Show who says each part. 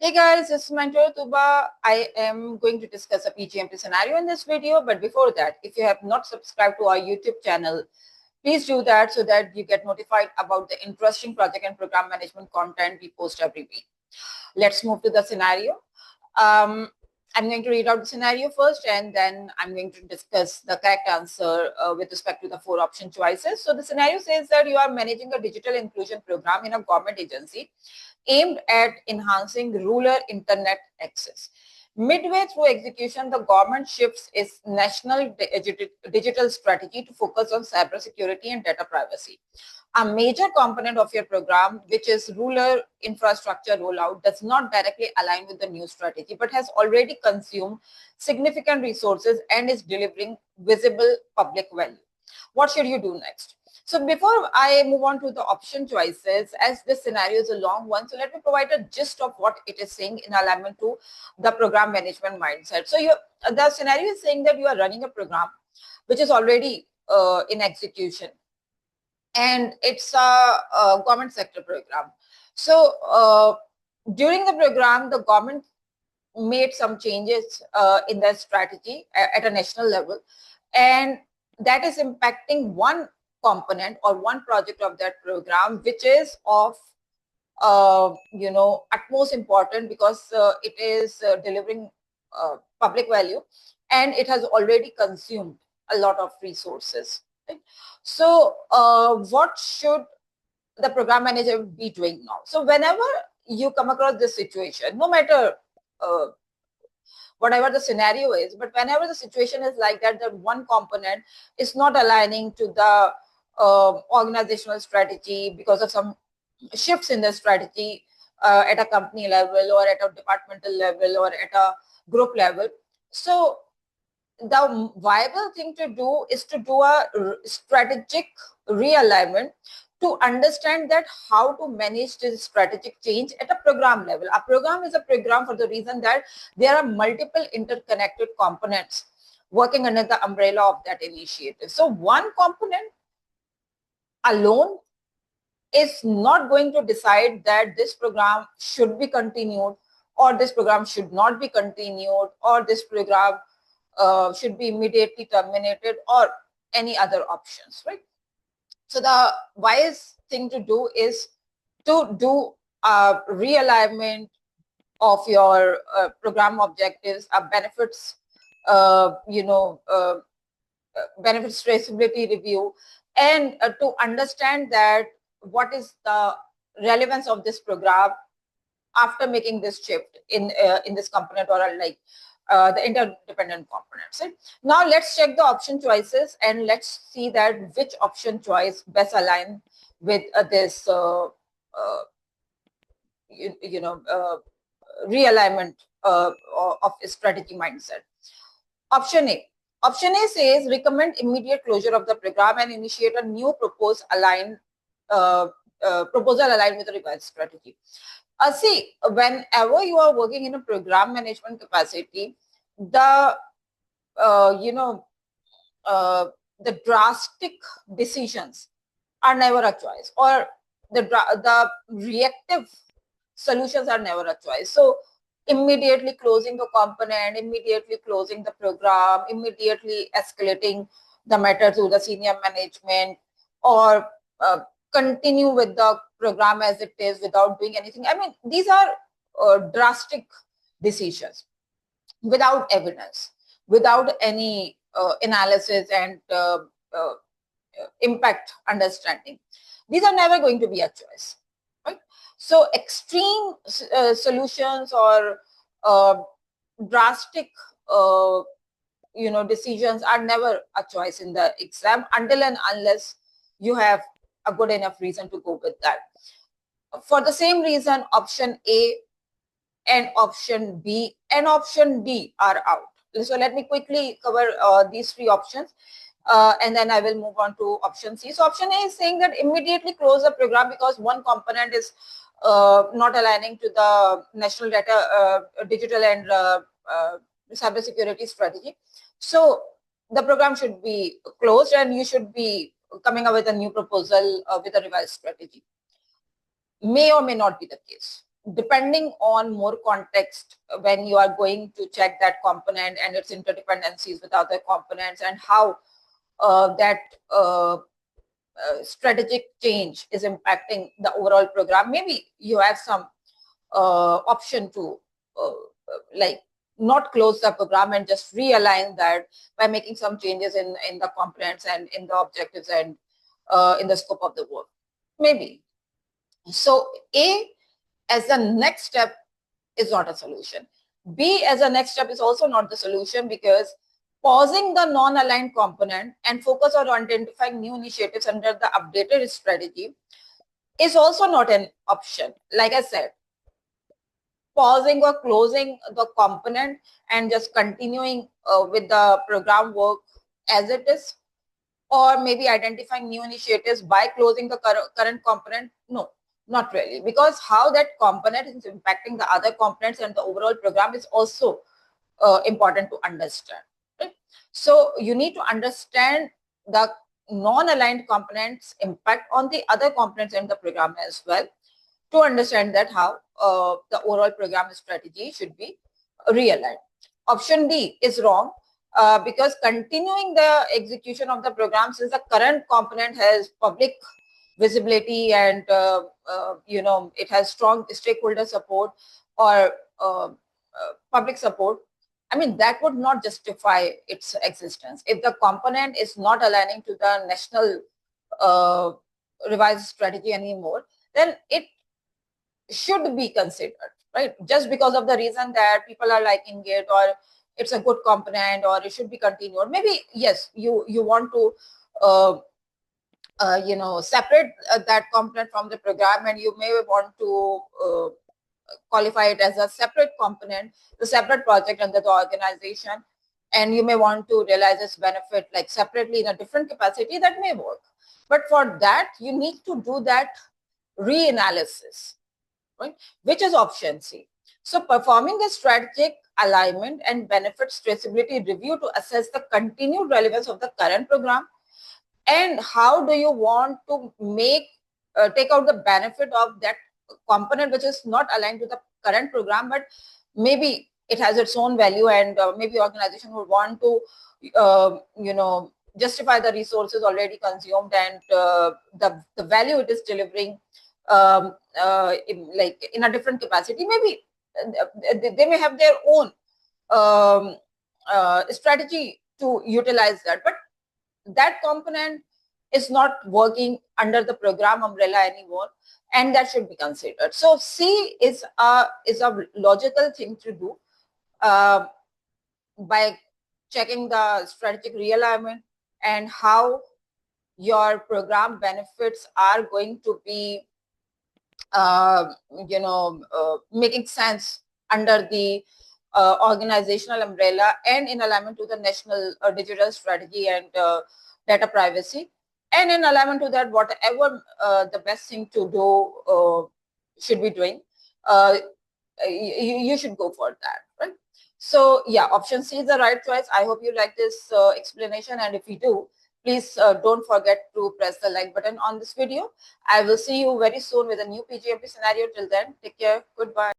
Speaker 1: Hey guys, this is Mentor Tuba. I am going to discuss a PgMP scenario in this video. But before that, if you have not subscribed to our YouTube channel, please do that so that you get notified about the interesting project and program management content we post every week. Let's move to the scenario. I'm going to read out the scenario first, and then I'm going to discuss the correct answer with respect to the 4 option choices. So the scenario says that you are managing a digital inclusion program in a government agency aimed at enhancing rural internet access. Midway through execution, the government shifts its national digital strategy to focus on cybersecurity and data privacy. A major component of your program, which is rural infrastructure rollout, does not directly align with the new strategy, but has already consumed significant resources and is delivering visible public value. What should you do next? So before I move on to the option choices, as this scenario is a long one, so let me provide a gist of what it is saying in alignment to the program management mindset. So the scenario is saying that you are running a program which is already in execution, and it's a government sector program. So during the program, the government made some changes in their strategy at a national level, and that is impacting one component or one project of that program, which is of utmost important because it is delivering public value, and it has already consumed a lot of resources. Right? So what should the program manager be doing now? So whenever you come across this situation, no matter uh, whatever the scenario is, but whenever the situation is like that, that one component is not aligning to the organizational strategy because of some shifts in the strategy at a company level or at a departmental level or at a group level. So the viable thing to do is to do a strategic realignment to understand that how to manage this strategic change at a program level. A program is a program for the reason that there are multiple interconnected components working under the umbrella of that initiative. So one component alone is not going to decide that this program should be continued or this program should not be continued or this program should be immediately terminated or any other options, right? So the wise thing to do is to do a realignment of your program objectives, benefits, benefits traceability review, and to understand that what is the relevance of this program after making this shift in this component or like the interdependent components. Right? Now let's check the option choices and let's see that which option choice best align with this realignment of strategy mindset. Option A. Option A says recommend immediate closure of the program and initiate a new proposal aligned with the revised strategy. See, whenever you are working in a program management capacity, the the drastic decisions are never a choice, or the reactive solutions are never a choice. So immediately closing the component, immediately closing the program, immediately escalating the matter to the senior management, or continue with the program as it is without doing anything. I mean, these are drastic decisions without evidence, without any analysis and impact understanding. These are never going to be a choice, right? So extreme solutions or drastic decisions are never a choice in the exam until and unless you have a good enough reason to go with that. For the same reason, option A and option B and option D are out. So let me quickly cover these 3 options. And then I will move on to option C. So option A is saying that immediately close the program because one component is not aligning to the national data, digital and cybersecurity strategy. So the program should be closed and you should be coming up with a new proposal with a revised strategy. May or may not be the case. depending on more context when you are going to check that component and its interdependencies with other components, and how that strategic change is impacting the overall program. Maybe you have some option to like not close the program and just realign that by making some changes in the components and in the objectives and in the scope of the work, maybe. So A as the next step is not a solution. B as a next step is also not the solution, because pausing the non-aligned component and focus on identifying new initiatives under the updated strategy is also not an option. Like I said, pausing or closing the component and just continuing with the program work as it is, or maybe identifying new initiatives by closing the current component, no, not really, because how that component is impacting the other components and the overall program is also important to understand, right? So you need to understand the non-aligned components impact on the other components in the program as well, to understand that how the overall program strategy should be realigned. Option D is wrong, because continuing the execution of the program, since the current component has public visibility and it has strong stakeholder support or public support, I mean, that would not justify its existence. If the component is not aligning to the national revised strategy anymore, then it should be considered, right? Just because of the reason that people are liking it, or it's a good component, or it should be continued. Maybe, yes, you want to separate that component from the program, and you may want to qualify it as a separate component, the separate project under the organization, and you may want to realize its benefit like separately in a different capacity. That may work, but for that you need to do that reanalysis, right? Which is option C. So performing a strategic alignment and benefits traceability review to assess the continued relevance of the current program, and how do you want to take out the benefit of that component which is not aligned to the current program, but maybe it has its own value, and maybe organization would want to justify the resources already consumed and the value it is delivering in a different capacity. Maybe they may have their own strategy to utilize that, but that component is not working under the program umbrella anymore, and that should be considered. So C is a logical thing to do by checking the strategic realignment and how your program benefits are going to be making sense under the organizational umbrella and in alignment to the national digital strategy and data privacy, and in alignment to that, whatever the best thing to do should be doing, you should go for that, right? So yeah, option C is the right choice. I hope you like this explanation, and if you do, please don't forget to press the like button on this video. I will see you very soon with a new PgMP scenario. Till then, take care. Goodbye.